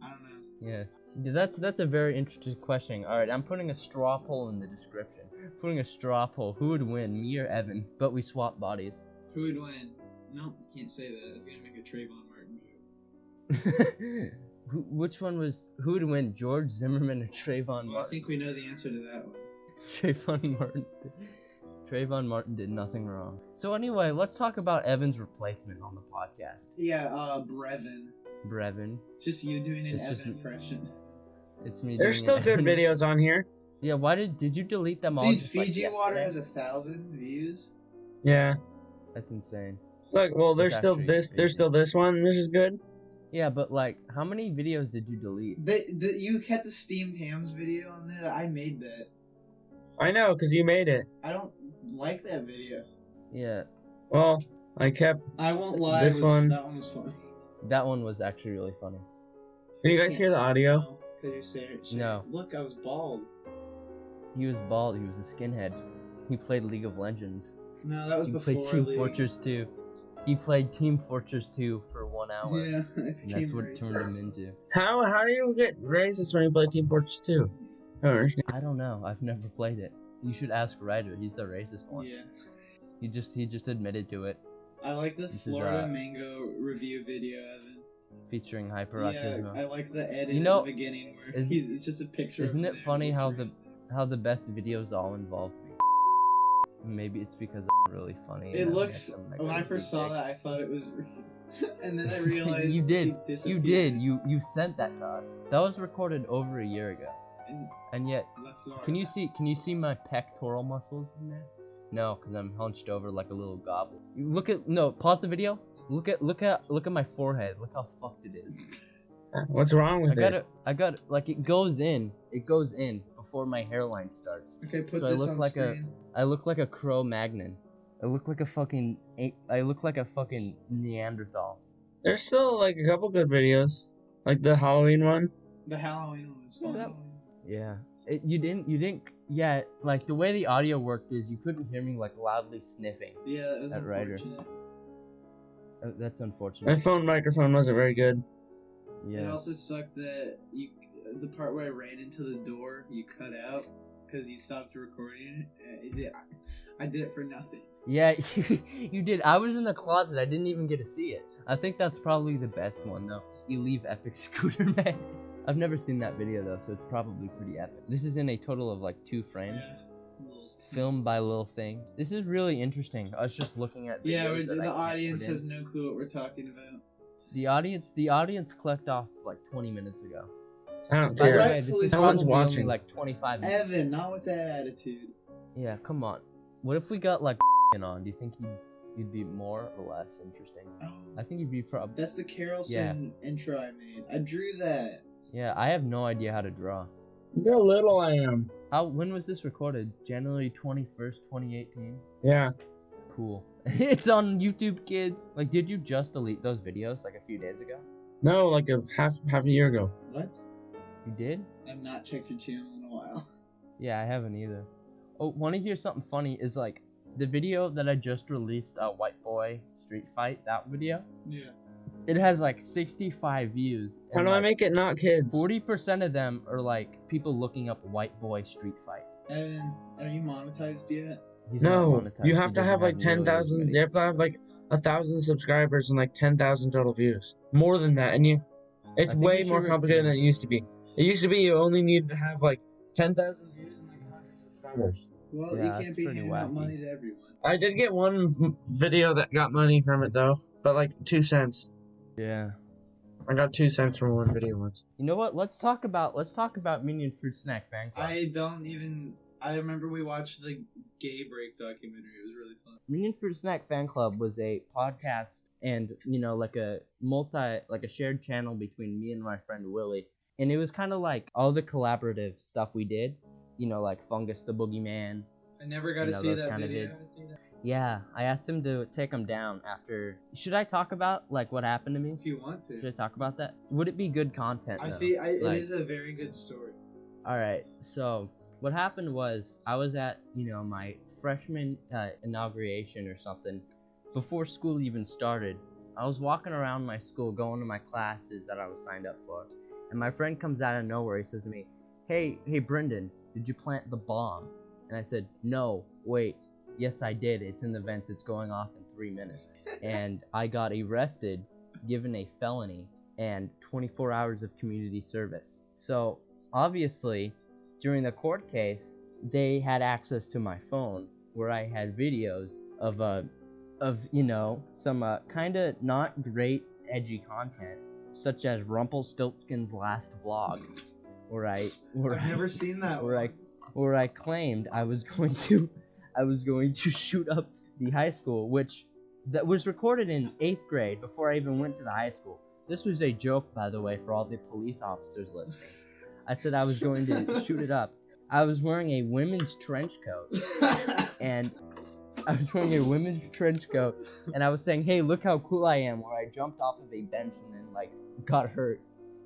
I don't know.
Yeah. That's a very interesting question. All right, I'm putting a straw poll in the description. Putting a straw poll. Who would win, me or Evan? But we swap bodies.
Who would win? No, you can't say that. I was gonna make a Trayvon Martin joke.
Which one was? Who would win, George Zimmerman or Trayvon
Well, I
Martin?
think we know the answer to that one.
Trayvon Martin. Trayvon Martin did nothing wrong. So anyway, let's talk about Evan's replacement on the podcast.
Yeah, Brevin.
Brevin.
Just you doing an
It's
Evan
just-
impression.
It's me.
There's
doing
still
an
good
Evan.
videos on here.
Yeah. Why did you delete them all?
Dude,
just, like,
Fiji Water
yesterday?
has 1,000 views.
Yeah.
That's insane.
Look, well, there's
It's
still
actually
this. There's still
crazy.
this one. This is good.
Yeah, but like, how many videos did you delete?
You kept the steamed hams video on there. I made that.
I know, cause you made it.
I don't like that video.
Yeah,
Well, I kept.
I won't lie.
This one.
That one was funny.
that one was actually really funny.
Can you guys hear the audio?
No, 'cause you're saying
No.
Look, I was bald.
He was bald. He was a skinhead. He played League of Legends.
No, that was
He
before
played Team
League.
Fortress 2. He played Team Fortress 2 for 1 hour.
Yeah, I
And
became
that's what it turned him
racist.
into.
How do you get racist when you play Team Fortress 2? I don't understand.
I don't know. I've never played it. You should ask Ryder. He's the racist one.
Yeah.
He just admitted to it,
I like the
This is,
Florida Mango review video, Evan.
featuring
Yeah,
Hyperautismo.
I like the edit
You know,
at the beginning where
is-
it's just a picture.
Isn't
of
it funny
him.
how the best videos all involve me? Maybe it's because I'm really funny.
It
and I
looks.
have some
When I
negative
first saw
dick.
that, I thought it was, and then I realized
You did.
he
You
disappeared
did. You sent that to us. That was recorded over a year ago.
and
And yet,
left Florida.
can you see my pectoral muscles in there? No, because I'm hunched over like a little goblin. You pause the video. Look at my forehead. Look how fucked it is.
What's wrong with it?
I got like it goes in before my hairline starts.
Okay, put
So I
this
look
on
like
screen.
I look like a Cro-Magnon. I look like a fucking Neanderthal.
There's still like a couple good videos, like the Halloween one.
The Halloween one was
Yeah,
fun.
that- Yeah. You didn't. Yeah, like the way the audio worked is you couldn't hear me like loudly sniffing.
Yeah, that was
That Ryder.
unfortunate.
That's
My
unfortunate.
phone microphone wasn't very good.
It
Yeah.
also sucked that the part where I ran into the door, you cut out because you stopped recording it. I did it for nothing.
Yeah, you did. I was in the closet. I didn't even get to see it. I think that's probably the best one though. You leave Epic Scooter Man. I've never seen that video though, so it's probably pretty epic. This is in a total of like 2 frames.
Yeah. Little
Filmed by Lil Thing. This is really interesting. Us just looking at
Yeah,
videos that I
the
can't
audience
put in.
has no clue what we're talking about.
The audience clicked off like 20 minutes ago.
I don't
By the
care.
Right.
way, this
Rightfully
is
so.
No one's
probably only
watching.
like 25 minutes.
Evan, not with that attitude.
Yeah, come on. What if we got like on? Do you think you'd be more or less interesting?
Oh,
I think you'd be probably.
that's the Carlson intro I made. I drew that.
Yeah, I have no idea how to draw.
Look how little I am.
When was this recorded? January 21st, 2018?
Yeah.
Cool. It's on YouTube, kids. Like, did you just delete those videos like a few days ago?
No, like a half a year ago.
What?
You did?
I've not checked your channel in a while.
Yeah, I haven't either. Oh, want to hear something funny? Is like the video that I just released, White Boy Street Fight, that video.
Yeah.
It has like 65 views.
How
and
do I
like
make it not kids?
40% of them are like people looking up white boy street fight.
Evan, are you monetized yet?
He's not
No,
monetized,
you
he
have to
doesn't
have like
nearly as
10,000.
many
You have to have like 1,000 subscribers and like 10,000 total views. More than that, and it's
think
way
we should
more complicated than it used to be. It used to be you only needed to have like 10,000 views and like 100 subscribers.
Well,
Yeah,
you
that's
can't be
pretty
handing out
wacky.
money to everyone.
I did get one video that got money from it though, but like 2 cents.
Yeah.
I got 2 cents from one video once.
You know what? Let's talk about Minion Fruit Snack Fan Club.
I remember we watched the Gay Break documentary. It was really fun.
Minion Fruit Snack Fan Club was a podcast and, like a shared channel between me and my friend Willie. And it was kind of like all the collaborative stuff we did, like Fungus the Boogeyman.
I never got to
know,
see
those
that
kind of
video.
vids. Yeah, I asked him to take them down after. Should I talk about like what happened to me?
If you want to.
Should I talk about that? Would it be good content?
I
though?
think
Like-
it is a very good story.
All right, so what happened was I was at my freshman inauguration or something before school even started. I was walking around my school going to my classes that I was signed up for, and my friend comes out of nowhere. He says to me, hey Brendan, did you plant the bomb? And I said, no, wait, yes I did, it's in the vents, it's going off in 3 minutes. And I got arrested, given a felony, and 24 hours of community service. So obviously, during the court case, they had access to my phone where I had videos of some kind of not great edgy content, such as Rumpelstiltskin's last vlog,
I've never seen that one.
where I claimed I was going to shoot up the high school, which that was recorded in 8th grade before I even went to the high school. This was a joke, by the way, for all the police officers listening. I said I was going to shoot it up. I was wearing a women's trench coat, and I was saying, hey, look how cool I am, where I jumped off of a bench and then got hurt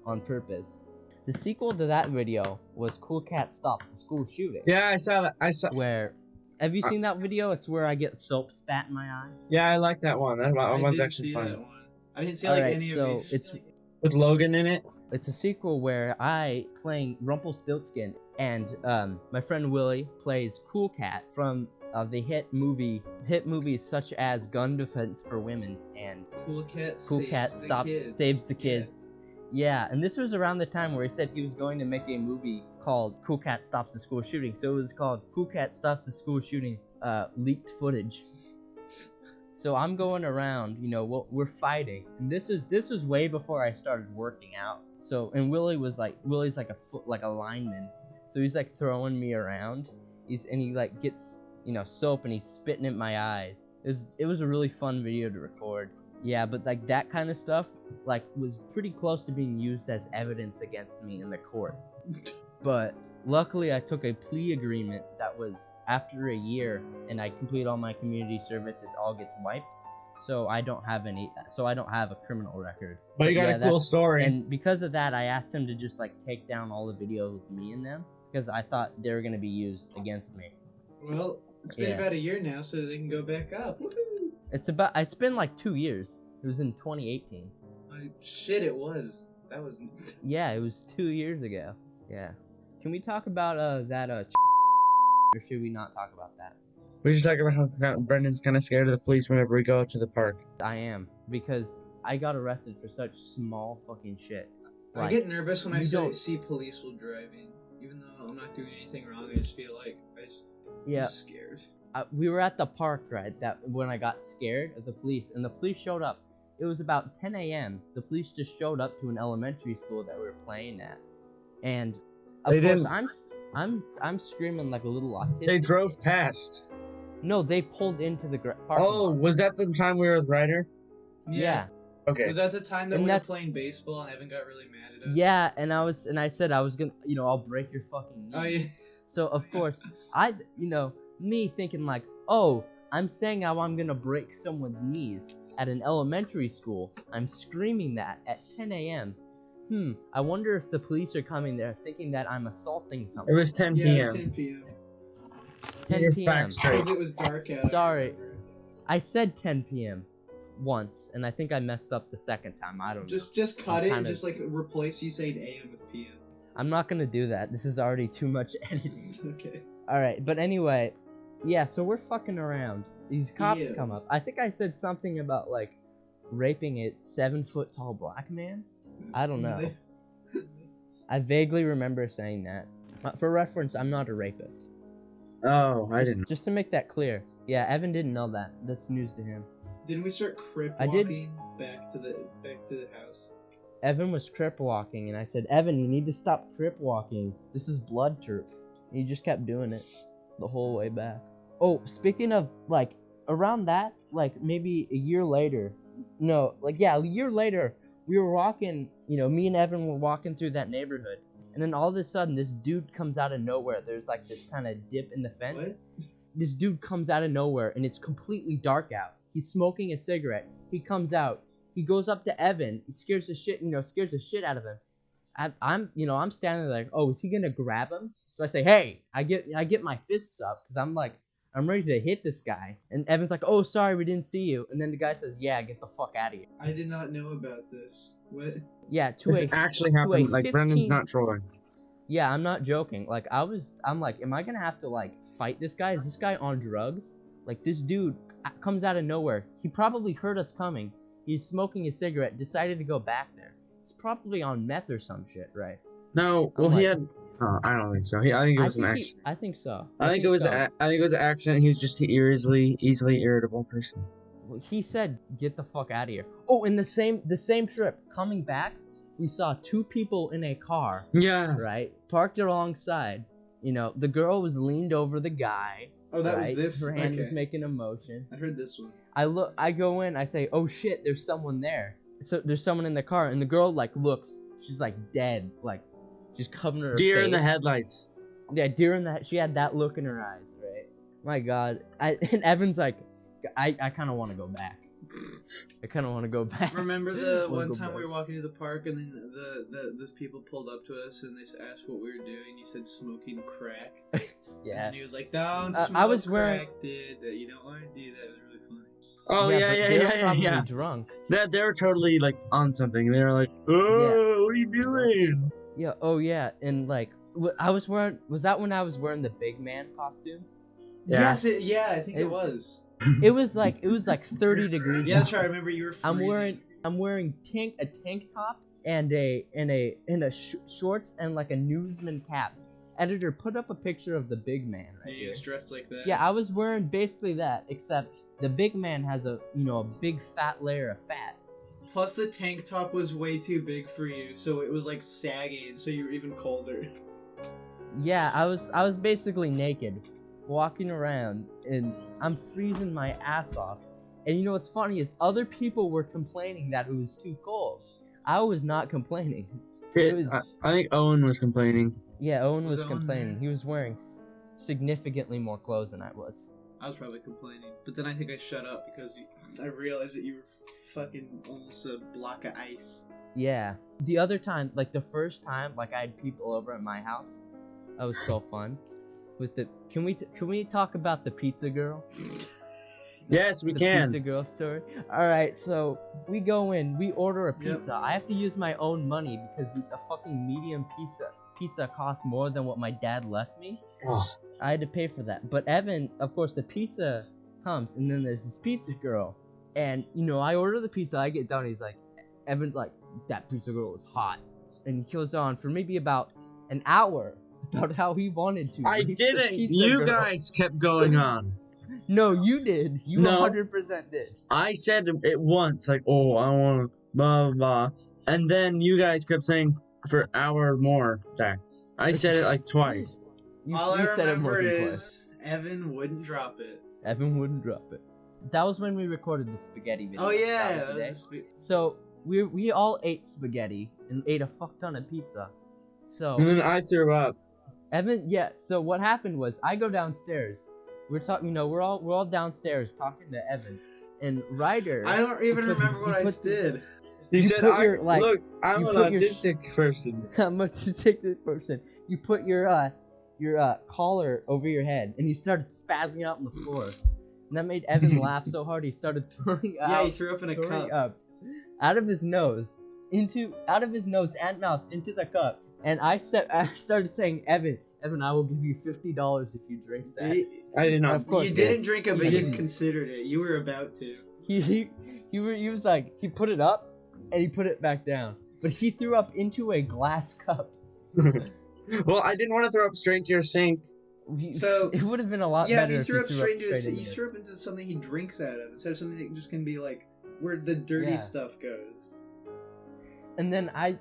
on purpose. The sequel to that video was Cool Cat Stops the School Shooting.
Yeah, I saw that.
Have you seen that video? It's where I get soap spat in my eye.
Yeah, I like that one. That
I
one's
didn't
actually
see
fun.
that one. I didn't see
Alright,
any
so
of these.
With Logan in it.
It's a sequel where I, playing Rumpelstiltskin, and my friend Willie plays Cool Cat from the hit movies such as Gun Defense for Women and
Cool Cat
Saves the Kids. Yeah, and this was around the time where he said he was going to make a movie called Cool Cat Stops the School Shooting. So it was called Cool Cat Stops the School Shooting, leaked footage. So I'm going around, we're fighting, and this is way before I started working out. So, and Willie's like a lineman, so he's throwing me around. He gets soap and he's spitting in my eyes. It was a really fun video to record. Yeah, but that kind of stuff was pretty close to being used as evidence against me in the court. But luckily I took a plea agreement that was after a year and I complete all my community service, it all gets wiped. So I don't have a criminal record.
But you got a cool story.
And because of that, I asked him to just take down all the videos with me in them because I thought they were going to be used against me.
Well, it's been about a year now, so they can go back up. Woohoo!
It's been 2 years. It was in 2018.
Shit, it was. That was.
Yeah, it was 2 years ago. Yeah. Can we talk about that or should we not talk about that?
We should talk about how Brendan's kind of scared of the police whenever we go to the park.
I am, because I got arrested for such small fucking shit.
I get nervous when I see police while driving. Even though I'm not doing anything wrong, I just feel like I'm scared. We were at the park, right, that when I got scared of the police, and the police showed up. It was about 10 a.m. The police just showed up to an elementary school that we were playing at. And, of course, I'm screaming like a little autistic.
They drove past.
No, they pulled into the parking
lot. Was that the time we were with Ryder?
Yeah.
Okay.
Was that the time that we were playing baseball and Evan got really mad at us?
Yeah, and I said I was gonna, I'll break your fucking knee.
Oh, yeah.
So, of course, me thinking I'm saying how I'm gonna break someone's knees at an elementary school. I'm screaming that at 10 a.m. I wonder if the police are coming there thinking that I'm assaulting someone.
It was 10 p.m.
Yeah, it was 10 p.m.
10 p.m.
Because it was dark out.
Sorry. I said 10 p.m. once, and I think I messed up the second time. I don't know.
Just cut it and
kinda-
just like replace you saying AM with PM.
I'm not gonna do that. This is already too much editing.
Okay.
Alright, but anyway, yeah, so we're fucking around. These cops
Yeah.
come up. I think I said something about, like, raping a 7-foot tall black man? I don't know. I vaguely remember saying that. For reference, I'm not a rapist.
Oh, I didn't.
Just to make that clear. Yeah, Evan didn't know that. That's news to him.
Didn't we start crip
I did-
walking back to the house?
Evan was crip walking, and I said, Evan, you need to stop crip walking. This is blood turf. And he just kept doing it the whole way back. Oh, speaking of, like, around that, like, maybe a year later. No, like, yeah, a year later, we were walking, me and Evan were walking through that neighborhood. And then all of a sudden, this dude comes out of nowhere. There's, like, this kind of dip in the fence.
What?
This dude comes out of nowhere, and it's completely dark out. He's smoking a cigarette. He comes out. He goes up to Evan. He scares the shit out of him. I'm standing there like, oh, is he gonna grab him? So I say, hey, I get my fists up because I'm ready to hit this guy. And Evan's like, oh, sorry, we didn't see you. And then the guy says, yeah, get the fuck out of here.
I did not know about this. What?
Yeah,
It actually happened. Like, Brendan's not trolling.
Yeah, I'm not joking. Like, I'm like, am I gonna have to, like, fight this guy? Is this guy on drugs? Like, this dude comes out of nowhere. He probably heard us coming. He's smoking a cigarette, decided to go back there. He's probably on meth or some shit, right?
No, well, he had. Oh, I don't think so. I think it was an accident.
I think so.
I think it was. I think it was an accident. He was just an easily irritable person.
He said, "Get the fuck out of here." Oh, in the same trip coming back, we saw 2 people in a car.
Yeah.
Right, parked alongside. The girl was leaned over the guy.
Oh, that was
right?
this.
Her hand
Okay.
was making a motion.
I heard this one.
I go in. I say, "Oh shit, there's someone there." So there's someone in the car, and the girl like looks. She's like dead, like just covering her
Deer
face.
in the headlights.
Yeah, deer in the. She had that look in her eyes, right? My God, and Evan's like, I kind of want to go back. I kind of want to go back.
Remember the
Wanna
one
go
time we
back.
were walking to the park and then those people pulled up to us and they asked what we were doing. You said smoking crack.
Yeah.
And he was like, "Don't
I
smoke
was wearing-
crack, dude. You don't want to do that." It was really funny.
Oh
but
yeah,
they're probably
yeah.
drunk.
They were totally like on something. They were like, "Oh, what are you doing?"
Yeah. Oh yeah. And like, I was wearing. Was that when I was wearing the big man costume?
Yeah.
Yes, I think it was.
It was like 30 degrees.
Yeah, that's right. I remember you were
I'm
freezing.
wearing a tank top and a shorts and like a newsman cap. Editor, put up a picture of the big man right
Yeah, you
here.
was dressed like that.
Yeah, I was wearing basically that, except the big man has a big fat layer of fat.
Plus the tank top was way too big for you, so it was like sagging, so you were even colder.
Yeah, I was basically naked, walking around, and I'm freezing my ass off. And what's funny is other people were complaining that it was too cold. I was not complaining. It was-
I think Owen was complaining.
Yeah, Owen
Was
was
Owen
complaining.
there?
He was wearing significantly more clothes than I was.
I was probably complaining, but then I think I shut up because I realized that you were fucking almost a block of ice.
Yeah. The other time, like the first time, like I had people over at my house. That was so fun. With the can we talk about the pizza girl?
Yes, we
The
can.
pizza girl story. All right, so we go in, we order a pizza. I have to use my own money because a fucking medium pizza costs more than what my dad left me.
Oh.
I had to pay for that. But Evan, of course, the pizza comes, and then there's this pizza girl, and I order the pizza. I get done. He's like, Evan's like, that pizza girl was hot, and he goes on for maybe about an hour about how he wanted to.
I
rape the
didn't.
pizza
You
girl.
guys kept going on.
No, you did. You
No.
100% did.
I said it once, like, "Oh, I want to blah blah blah," and then you guys kept saying for an hour or more. That I said it like twice.
All I
said it more
remember
than twice.
is Evan wouldn't drop it.
Evan wouldn't drop it. That was when we recorded the spaghetti video.
Oh
that
yeah,
was the day.
that's-
So we all ate spaghetti and ate a fuck ton of pizza. So
And then I threw up.
Evan, yeah. So what happened was I go downstairs. We're talking, we're all downstairs talking to Evan, and Ryder.
I don't even
He puts-
remember what
he
I
puts-
did.
He
You
said,
put your, like-
"Look, I'm
you
an
put your-
autistic person."
I'm a particular person. You put your collar over your head, and you started spazzing out on the floor. And that made Evan laugh so hard he started throwing
Yeah, he
out,
threw up in a
throwing
cup.
up out of his nose and mouth into the cup. And I started saying, Evan, I will give you $50 if you drink that.
I did not.
Of course
You
he
didn't drink it, but
He
you
didn't.
considered it. You were about to.
He was like, he put it up and he put it back down, but he threw up into a glass cup.
Well, I didn't want to throw up straight to your sink.
So,
it would have been a lot
Yeah,
better
if you threw up straight into it,
into
you threw up into something he drinks out of instead of something that just can be like where the dirty
Yeah.
stuff goes.
And then I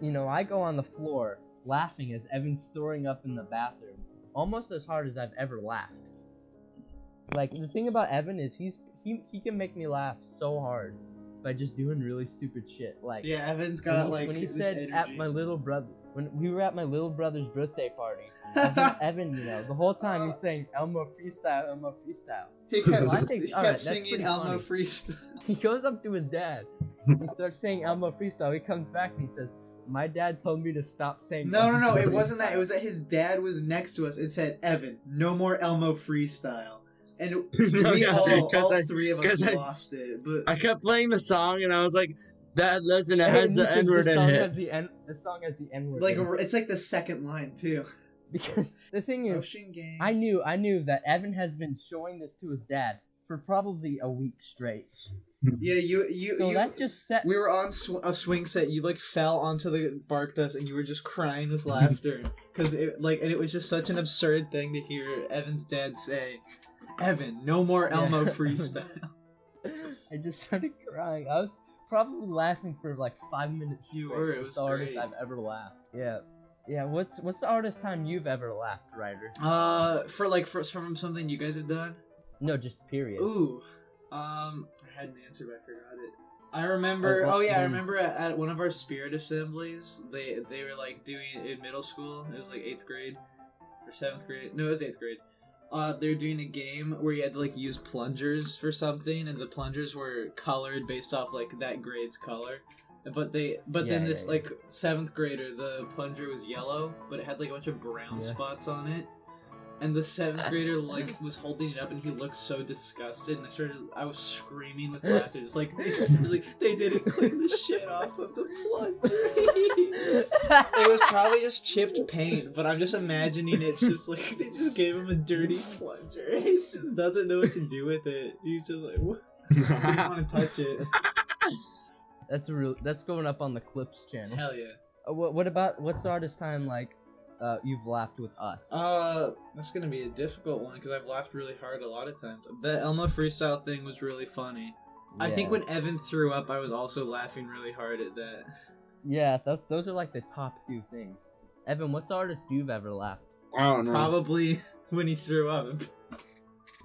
go on the floor laughing as Evan's throwing up in the bathroom, almost as hard as I've ever laughed. Like, the thing about Evan is he can make me laugh so hard by just doing really stupid shit. Like,
Yeah, Evan's
when
got
he,
like
when he
this
said
energy.
at my little brother, when we were at my little brother's birthday party, Evan, the whole time he's saying Elmo freestyle, Elmo freestyle.
He kept,
I think-
he
alright,
kept
that's
singing
pretty
Elmo
funny.
freestyle.
He goes up to his dad. He starts saying Elmo freestyle. He comes back and he says, "My dad told me to stop saying."
No,
Elmo
it wasn't that. It
freestyle."
was that his dad was next to us and said, "Evan, no more Elmo freestyle." And
No,
we
no,
all
'cause I-
three of us
'cause I-
lost it. But
I kept playing the song and I was like, "That listen, it
And
has
you
the
said
N word in
song
it."
has the song has the N word.
like
in it.
it's like the second line too.
Because the thing is,
Ocean Gang.
I knew that Evan has been showing this to his dad for probably a week straight.
Yeah, you.
So that just set.
We were on a swing set. You like fell onto the bark dust, and you were just crying with laughter because and it was just such an absurd thing to hear Evan's dad say, "Evan, no more Elmo
Yeah.
freestyle."
I just started crying. I was probably laughing for like 5 minutes.
You
straight.
were, it
It's
was
the hardest
great.
I've ever laughed. Yeah. Yeah. What's the hardest time you've ever laughed, Ryder?
For from something you guys have done.
No, just period.
Ooh, I had an answer, but I forgot it. I remember.
Oh,
Oh, yeah, I
then-
remember at one of our spirit assemblies, they were like doing it in middle school. It was like 8th grade or 7th grade. No, it was 8th grade. They were doing a game where you had to like use plungers for something, and the plungers were colored based off like that grade's color. But then
Yeah,
this
yeah.
like 7th grader, the plunger was yellow, but it had like a bunch of brown
Yeah.
spots on it. And the 7th grader like was holding it up, and he looked so disgusted. And I was screaming with laughter, just like, they didn't clean the shit off of the plunger. It was probably just chipped paint, but I'm just imagining it's just like they just gave him a dirty plunger. He just doesn't know what to do with it. He's just like, what? He didn't want to touch it.
That's going up on the Clips channel.
Hell yeah.
What's the hardest time like you've laughed with us?
That's gonna be a difficult one because I've laughed really hard a lot of times. The Elmo freestyle thing was really funny. I think
Yeah.
when Evan threw up, I was also laughing really hard at that.
Yeah, those are like the top two things. Evan, what's the hardest you've ever laughed?
I don't know.
Probably when he threw up.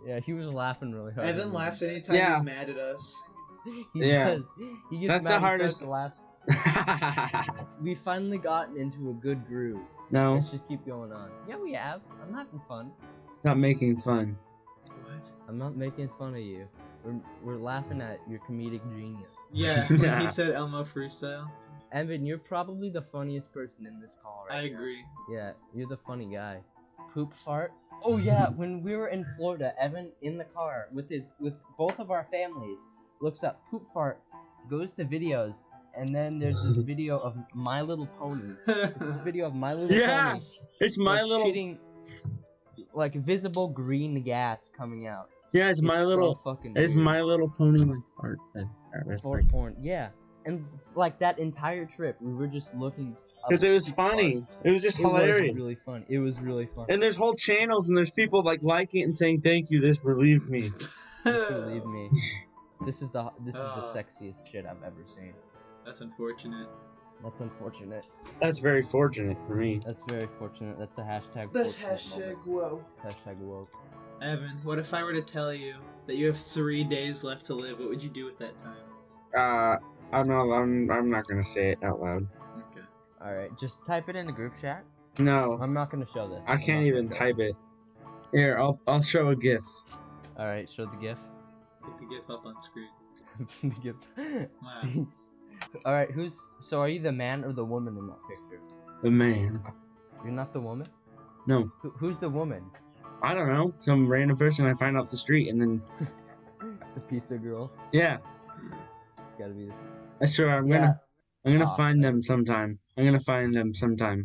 Yeah, he was laughing really hard.
Evan laughs anytime
Yeah.
he's mad at us.
He
Yeah.
does. He gets
That's
mad
the
and
hardest-
starts to laugh. We finally gotten into a good groove.
No,
Let's just keep going on. Yeah, we have. I'm having fun.
not making fun.
What?
I'm not making fun of you. We're laughing at your comedic genius.
Yeah, when
Yeah.
he said Elmo freestyle.
Evan, you're probably the funniest person in this call right
I
now.
agree.
Yeah, you're the funny guy. Poop fart. Oh yeah, when we were in Florida, Evan in the car with both of our families looks up poop fart, goes to videos, and then there's this video of My Little Pony. It's this video of My Little
Yeah,
Pony.
it's my
like,
little.
shitting, like visible green gas coming out.
Yeah, it's my
so
little.
fucking
It's
weird.
My Little Pony like art. That's
Fart
like
porn. Yeah, and like that entire trip, we were just looking. up
because it was
poop
funny.
farts.
It was just
It
hilarious.
was really fun. It was really fun.
And there's whole channels and there's people like liking it and saying thank you. This relieved me.
Just believe me. This is the
Ah.
sexiest shit I've ever seen.
That's unfortunate.
That's unfortunate.
That's very fortunate for me.
That's very fortunate. That's a hashtag.
That's
fortunate
hashtag whoa.
moment. Hashtag woke.
Evan, what if I were to tell you that you have 3 days left to live? What would you do with that time?
I'm not gonna say it out loud.
Okay.
All right, just type it in the group chat.
No,
I'm not gonna show this.
I can't even type it. Here, I'll show a GIF.
All right, show the GIF.
Put the GIF up on screen.
the GIF.
Wow.
All right, so are you the man or the woman in that picture?
The man.
You're not the woman.
No,
Who's the woman?
I don't know. Some random person I find off the street, and then
The pizza girl.
Yeah,
It's gotta be.
I swear I'm gonna find them sometime. I'm gonna find them sometime.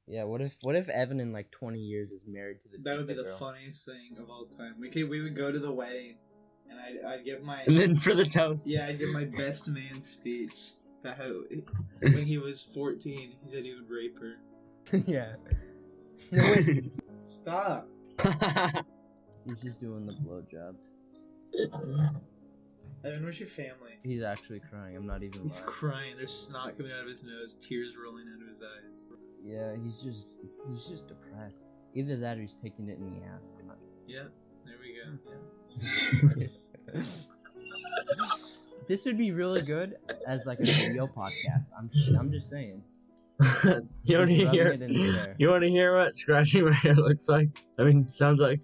Yeah. What if Evan in like 20 years is married to the
That would be
pizza
the
girl?
funniest thing of all time. We would go to the wedding, and I'd give my
And then for the toast.
yeah, I'd give my best man speech. About how when he was 14, he said he would rape her.
Yeah. No wait.
Stop.
He's just doing the blowjob.
Evan, where's your family?
He's actually crying. I'm not even
He's
lying.
crying. There's snot coming out of his nose, tears rolling out of his eyes.
Yeah, he's just depressed. Either that or he's taking it in the ass. I'm not.
Yeah, there we go.
This would be really good as like a video podcast. I'm just saying.
You want to
Just rubbing
hear?
it in the air.
You want to hear what scratching my hair looks like? I mean, sounds like.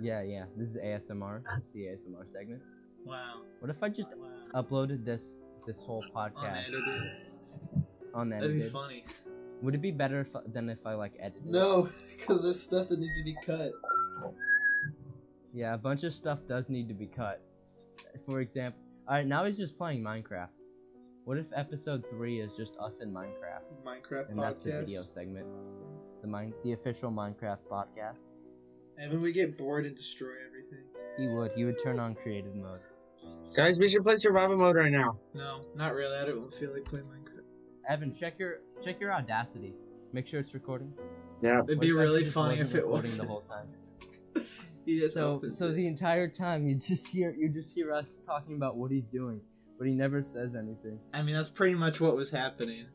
Yeah. This is ASMR. It's the ASMR segment.
Wow.
What if I just
Wow.
uploaded this whole podcast
Unedited.
unedited?
That'd be funny.
Would it be better than if I like edited? it?
No, because there's stuff that needs to be cut.
Yeah, a bunch of stuff does need to be cut. For example, alright, now he's just playing Minecraft. What if episode 3 is just us in Minecraft?
Minecraft
And that's the
podcast.
video segment. The official Minecraft podcast.
Evan would get bored and destroy everything.
He would turn on creative mode.
Guys, we should play survival mode right now.
No, not really. I don't feel like playing Minecraft.
Evan, check your Audacity. Make sure it's recording.
Yeah.
It'd
What
be
if
really
Evan just
funny
wasn't
if it
recording
wasn't.
the whole time.
He just
So
opens
so
it.
the entire time you just hear us talking about what he's doing, but he never says anything.
I mean, that's pretty much what was happening.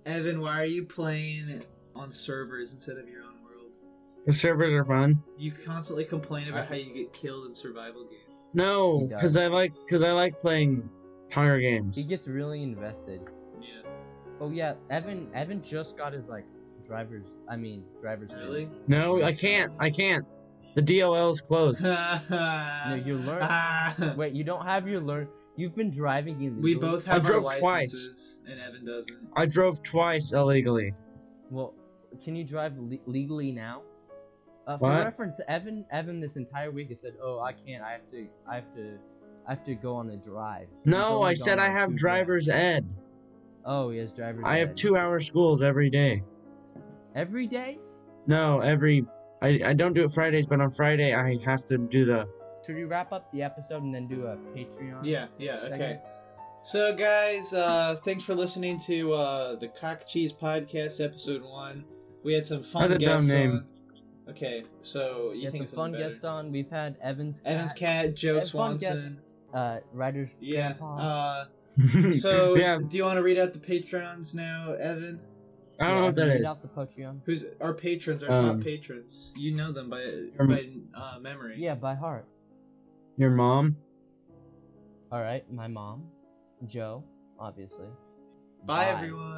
Evan, why are you playing on servers instead of your own world?
The servers are fun.
You constantly complain about how you get killed in survival games.
No,
He does.
because I like playing Hunger Games.
He gets really invested.
Yeah.
Oh yeah, Evan just got his like driver's
Really?
No, I can't. The DLL is closed.
No, you learn. Wait, you don't have your learn. You've been driving illegally.
We both
I
have our
drove twice.
licenses, and Evan doesn't.
I drove twice illegally.
Well, can you drive legally now? For
What?
reference, Evan this entire week has said, "Oh, I can't. I have to go on a drive." He's
No,
only
I said
gone
I
on
have
2
driver's ed.
drives. Oh, he has driver's.
I have
ed.
2-hour schools every day.
Every day.
No, I don't do it Fridays, but on Friday I have to do the.
Should we wrap up the episode and then do a Patreon?
Yeah, okay.
segment?
So, guys, thanks for listening to the Cock Cheese Podcast, episode 1. We had some fun
That's a dumb
guests
name.
on. Okay, so you
We had
think
some fun
better.
guests on. We've had Evan's
Evan's cat, Joe
Had fun guests.
Swanson.
Ryder's
Yeah.
grandpa.
So,
yeah,
do you want to read out the Patreons now, Evan?
I don't know what that
Evan, read out
is.
the Patreon.
Who's our patrons? Our
Um,
top patrons. You know them by memory.
Yeah, by heart.
Your mom.
All right, my mom, Joe, obviously.
Bye, everyone.